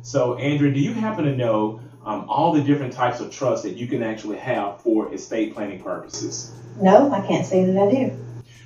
So, Andrea, do you happen to know all the different types of trusts that you can actually have for estate planning purposes? No, I can't say that I do.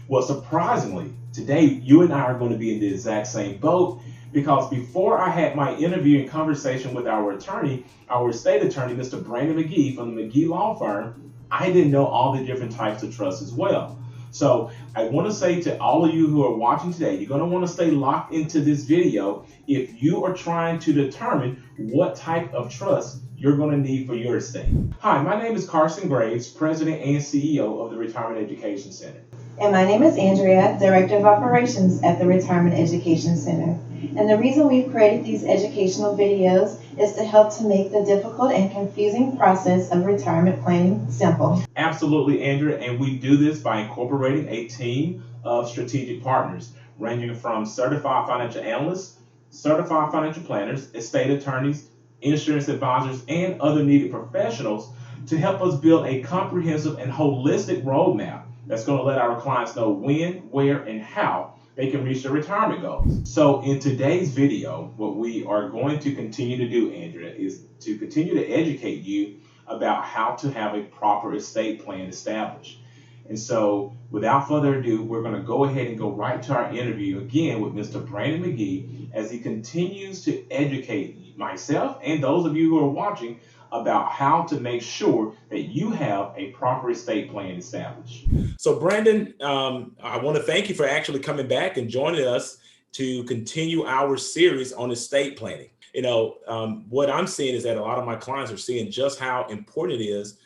Well, surprisingly, today you and I are going to be in the exact same boat because before I had my interview and conversation with our attorney, our estate attorney, Mr. Brandon McGee from the McGee Law Firm, I didn't know all the different types of trusts as well. So I want to say to all of you who are watching today, you're going to want to stay locked into this video if you are trying to determine what type of trust you're going to need for your estate. Hi, my name is Carson Graves, President and CEO of the Retirement Education Center. And my name is Andrea, Director of Operations at the Retirement Education Center. And the reason we've created these educational videos is to help to make the difficult and confusing process of retirement planning simple. Absolutely, Andrea, and we do this by incorporating a team of strategic partners, ranging from certified financial analysts, certified financial planners, estate attorneys, insurance advisors, and other needed professionals to help us build a comprehensive and holistic roadmap that's going to let our clients know when, where, and how they can reach their retirement goals. So in today's video, what we are going to continue to do, Andrea, is to continue to educate you about how to have a proper estate plan established. And so without further ado, we're going to go ahead and go right to our interview again with Mr. Brandon McGee as he continues to educate myself and those of you who are watching about how to make sure that you have a proper estate plan established. So Brandon, I want to thank you for actually coming back and joining us to continue our series on estate planning. What I'm seeing is that a lot of my clients are seeing just how important it is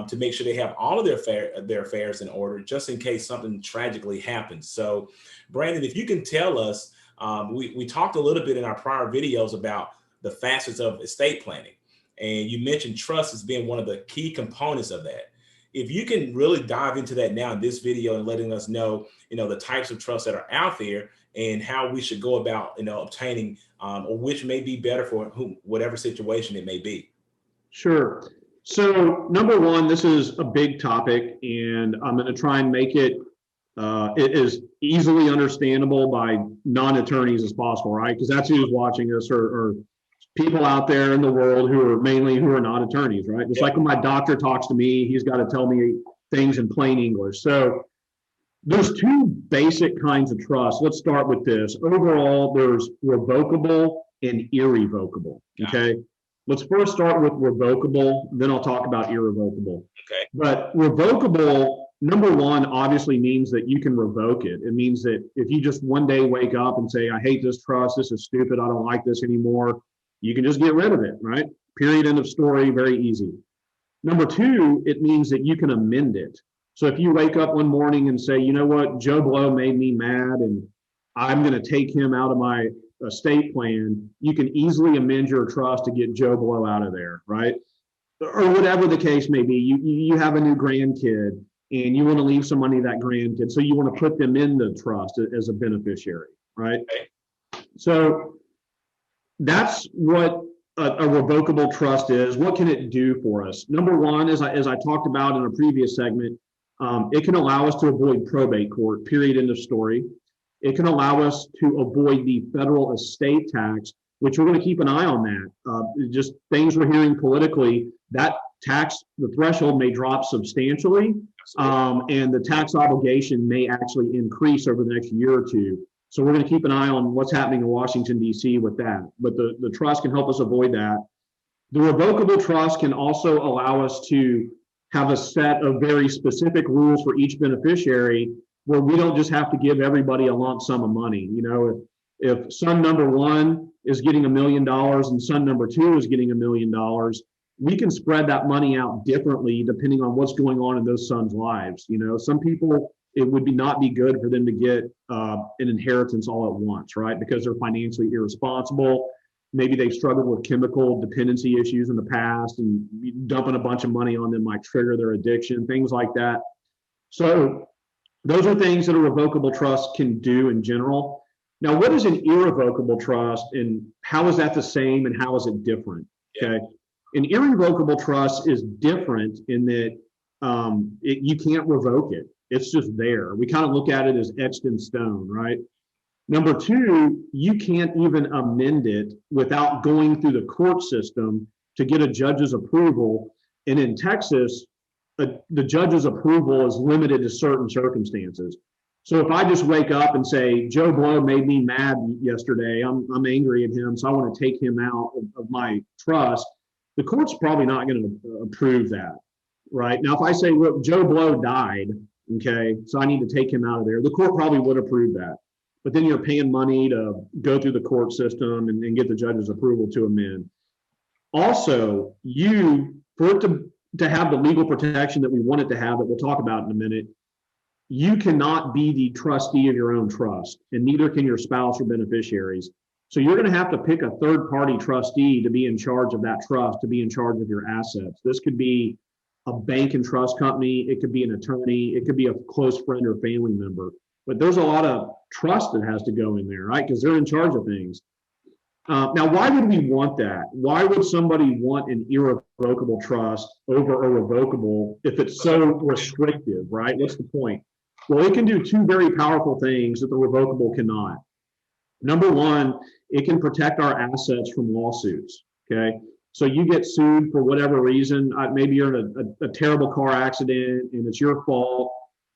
to make sure they have all of their affairs in order, just in case something tragically happens. So Brandon, if you can tell us, we talked a little bit in our prior videos about the facets of estate planning. And you mentioned trust as being one of the key components of that. If you can really dive into that now in this video and letting us know, the types of trusts that are out there and how we should go about, obtaining or which may be better for whatever situation it may be. Sure. So number one, this is a big topic, and I'm going to try and make it as easily understandable by non-attorneys as possible, right? Because that's who's watching this, or people out there in the world who are not attorneys, right? Just like when my doctor talks to me, he's got to tell me things in plain English. So there's two basic kinds of trust. Let's start with this. Overall, there's revocable and irrevocable, okay? Let's first start with revocable, then I'll talk about irrevocable. Okay. But revocable, number one, obviously means that you can revoke it. It means that if you just one day wake up and say, I hate this trust, this is stupid, I don't like this anymore, you can just get rid of it, right? Period, end of story, very easy. Number two, it means that you can amend it. So if you wake up one morning and say, you know what, Joe Blow made me mad and I'm going to take him out of my estate plan, you can easily amend your trust to get Joe Blow out of there, right? Or whatever the case may be. You have a new grandkid and you want to leave some money to that grandkid, so you want to put them in the trust as a beneficiary, right? Okay. So that's what a revocable trust is. What can it do for us? Number one, as I talked about in a previous segment, it can allow us to avoid probate court, period, end of story. It can allow us to avoid the federal estate tax, which we're going to keep an eye on that. Just things we're hearing politically, that tax, the threshold may drop substantially, and the tax obligation may actually increase over the next year or two. So we're going to keep an eye on what's happening in Washington, D.C. with that. But the trust can help us avoid that. The revocable trust can also allow us to have a set of very specific rules for each beneficiary where we don't just have to give everybody a lump sum of money. If son number one is getting $1 million and son number two is getting $1 million, we can spread that money out differently depending on what's going on in those sons' lives. Some people, it would not be good for them to get an inheritance all at once, right? Because they're financially irresponsible. Maybe they've struggled with chemical dependency issues in the past, and dumping a bunch of money on them might trigger their addiction, things like that. So those are things that a revocable trust can do in general. Now, what is an irrevocable trust, and how is that the same, and how is it different? Okay. An irrevocable trust is different in that you can't revoke it. It's just there. We kind of look at it as etched in stone, right? Number two, you can't even amend it without going through the court system to get a judge's approval. And in Texas, the judge's approval is limited to certain circumstances. So if I just wake up and say, Joe Blow made me mad yesterday, I'm angry at him, so I want to take him out of my trust, the court's probably not going to approve that, right? Now, if I say, look, Joe Blow died, okay, so I need to take him out of there, the court probably would approve that. But then you're paying money to go through the court system and get the judge's approval to amend. Also, for it to have the legal protection that we want it to have, that we'll talk about in a minute, you cannot be the trustee of your own trust, and neither can your spouse or beneficiaries. So you're going to have to pick a third-party trustee to be in charge of that trust, to be in charge of your assets. This could be a bank and trust company. It could be an attorney. It could be a close friend or family member. But there's a lot of trust that has to go in there, right? Because they're in charge of things. Now, why would we want that? Why would somebody want an irrevocable trust over a revocable if it's so restrictive, right? What's the point? Well, it can do two very powerful things that the revocable cannot. Number one, it can protect our assets from lawsuits, okay? So you get sued for whatever reason. Maybe you're in a terrible car accident and it's your fault,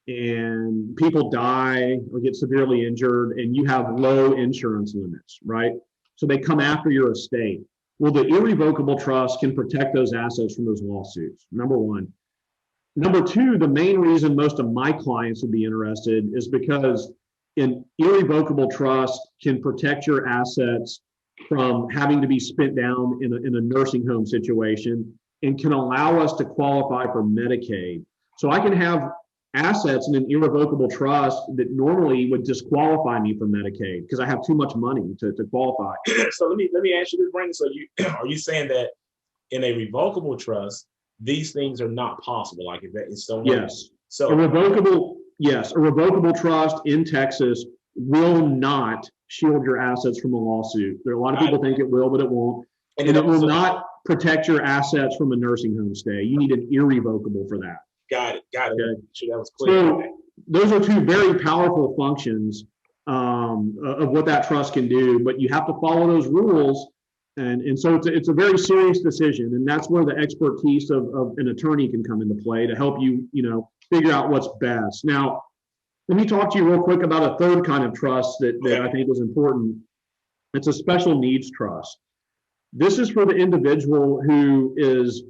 and people die or get severely injured, and you have low insurance limits, right? So they come after your estate. Well, the irrevocable trust can protect those assets from those lawsuits, number one. Number two, the main reason most of my clients would be interested is because an irrevocable trust can protect your assets from having to be spent down in a nursing home situation, and can allow us to qualify for Medicaid. So I can have assets in an irrevocable trust that normally would disqualify me from Medicaid because I have too much money to qualify. So let me ask you this, Brandon. So are you saying that in a revocable trust, these things are not possible? Like if that is so. Yes. So a revocable trust in Texas will not shield your assets from a lawsuit. There are a lot of people think it will, but it won't. And it will not protect your assets from a nursing home stay. You need an irrevocable for that. Got it. Okay. Sure, that was clear. So those are two very powerful functions of what that trust can do, but you have to follow those rules. And so it's a very serious decision. And that's where the expertise of an attorney can come into play to help you, figure out what's best. Now, let me talk to you real quick about a third kind of trust that I think is important. It's a special needs trust. This is for the individual who is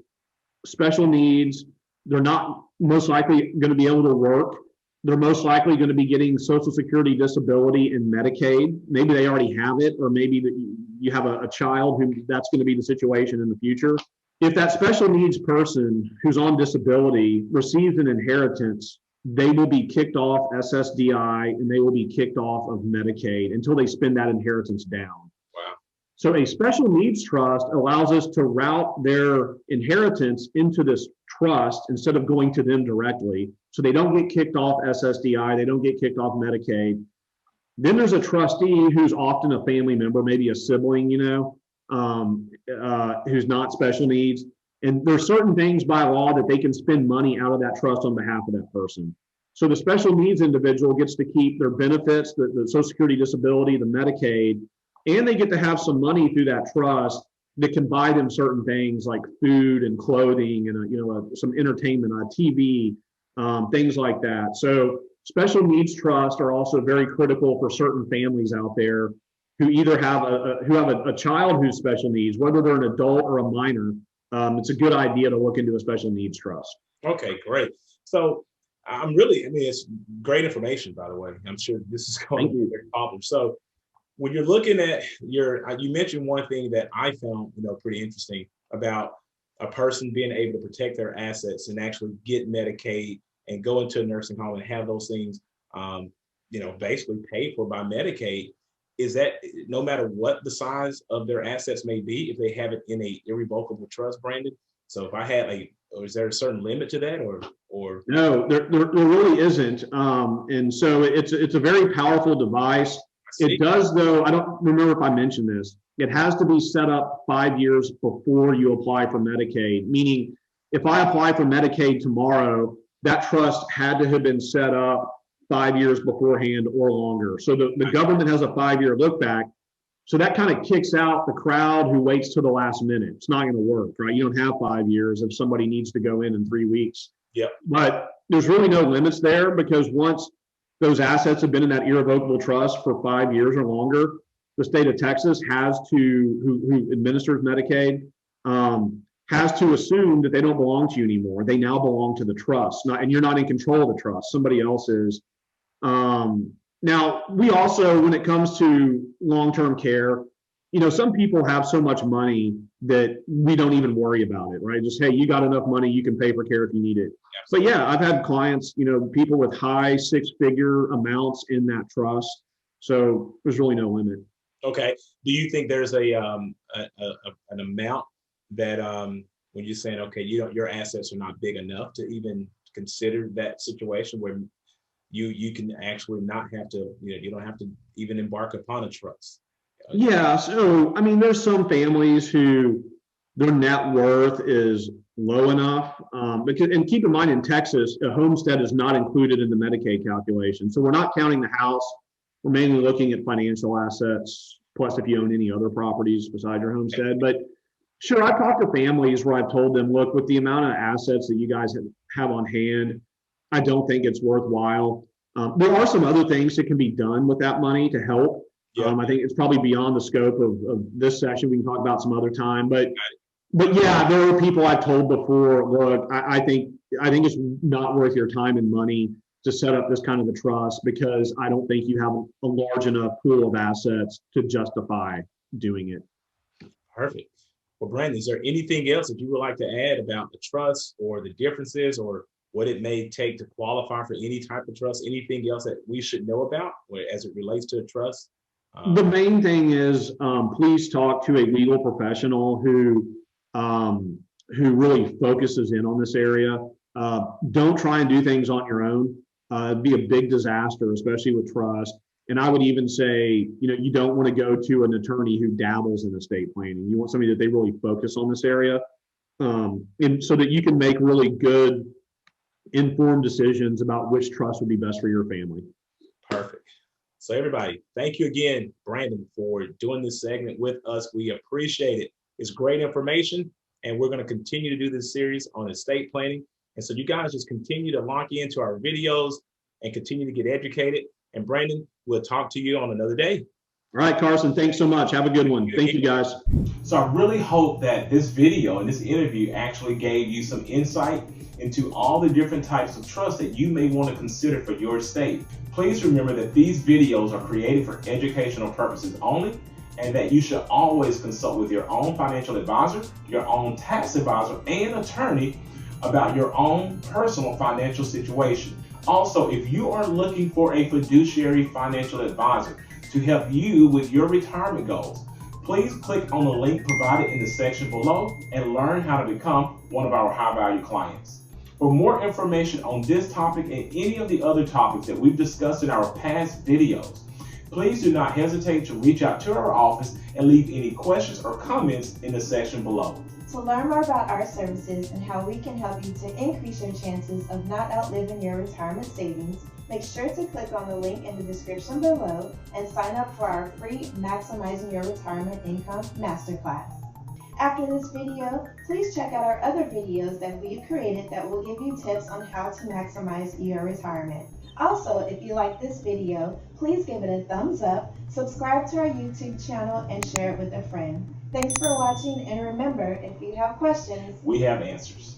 special needs. They're not most likely going to be able to work. They're most likely going to be getting Social Security, disability, and Medicaid. Maybe they already have it, or maybe that you have a child who that's going to be the situation in the future. If that special needs person who's on disability receives an inheritance, they will be kicked off SSDI and they will be kicked off of Medicaid until they spend that inheritance down. Wow. So a special needs trust allows us to route their inheritance into this trust instead of going to them directly. So they don't get kicked off SSDI, they don't get kicked off Medicaid. Then there's a trustee who's often a family member, maybe a sibling, who's not special needs. And there's certain things by law that they can spend money out of that trust on behalf of that person. So the special needs individual gets to keep their benefits, the Social Security, disability, the Medicaid, and they get to have some money through that trust that can buy them certain things like food and clothing and some entertainment, TV, things like that. So special needs trusts are also very critical for certain families out there who either have a child who's special needs, whether they're an adult or a minor. It's a good idea to look into a special needs trust. Okay, great. So it's great information, by the way. I'm sure this is going to be a big problem. So when you're looking at you mentioned one thing that I found, pretty interesting about a person being able to protect their assets and actually get Medicaid and go into a nursing home and have those things, basically paid for by Medicaid. Is that no matter what the size of their assets may be, if they have it in a irrevocable trust, Brandon? So if I had or is there a certain limit to that, or? No, there really isn't. And so it's a very powerful device. It does, though, I don't remember if I mentioned this, it has to be set up 5 years before you apply for Medicaid, meaning if I apply for Medicaid tomorrow, that trust had to have been set up 5 years beforehand or longer. So the government has a 5-year look back. So that kind of kicks out the crowd who waits till the last minute. It's not going to work, right? You don't have 5 years if somebody needs to go in 3 weeks. Yep. But there's really no limits there, because once those assets have been in that irrevocable trust for 5 years or longer, the state of Texas has to, who administers Medicaid, has to assume that they don't belong to you anymore. They now belong to the trust, and you're not in control of the trust. Somebody else is. Now, we also, when it comes to long-term care, some people have so much money that we don't even worry about it, right? Just, hey, you got enough money, you can pay for care if you need it. But yeah, I've had clients, people with high 6-figure amounts in that trust. So there's really no limit. Okay. Do you think there's an amount that when you're saying, okay, your assets are not big enough to even consider that situation where you can actually not have to, you don't have to even embark upon a trust? Yeah. So, there's some families who their net worth is low enough. And keep in mind, in Texas, a homestead is not included in the Medicaid calculation. So we're not counting the house. We're mainly looking at financial assets, plus if you own any other properties besides your homestead. But sure, I've talked to families where I've told them, look, with the amount of assets that you guys have on hand, I don't think it's worthwhile. There are some other things that can be done with that money to help. Yeah. I think it's probably beyond the scope of this session. We can talk about some other time. But yeah, there are people I've told before, look, I think it's not worth your time and money to set up this kind of a trust, because I don't think you have a large enough pool of assets to justify doing it. Perfect. Well, Brandon, is there anything else that you would like to add about the trust, or the differences, or what it may take to qualify for any type of trust? Anything else that we should know about as it relates to a trust? The main thing is, please talk to a legal professional who really focuses in on this area. Don't try and do things on your own. It'd be a big disaster, especially with trust. And I would even say, you don't want to go to an attorney who dabbles in estate planning. You want somebody that they really focus on this area, and so that you can make really good, informed decisions about which trust would be best for your family. Perfect. So everybody, thank you again, Brandon, for doing this segment with us. We appreciate it. It's great information, and we're going to continue to do this series on estate planning. And so you guys just continue to lock into our videos and continue to get educated. And Brandon, we'll talk to you on another day. All right, Carson, thanks so much. Have a good one. Thank you, guys. So I really hope that this video and this interview actually gave you some insight into all the different types of trusts that you may want to consider for your estate. Please remember that these videos are created for educational purposes only, and that you should always consult with your own financial advisor, your own tax advisor, and attorney about your own personal financial situation. Also, if you are looking for a fiduciary financial advisor to help you with your retirement goals, please click on the link provided in the section below and learn how to become one of our high-value clients. For more information on this topic and any of the other topics that we've discussed in our past videos, please do not hesitate to reach out to our office and leave any questions or comments in the section below. To learn more about our services and how we can help you to increase your chances of not outliving your retirement savings, make sure to click on the link in the description below and sign up for our free Maximizing Your Retirement Income Masterclass. After this video, please check out our other videos that we've created that will give you tips on how to maximize your retirement. Also, if you like this video, please give it a thumbs up, subscribe to our YouTube channel, and share it with a friend. Thanks for watching, and remember, if you have questions, we have answers.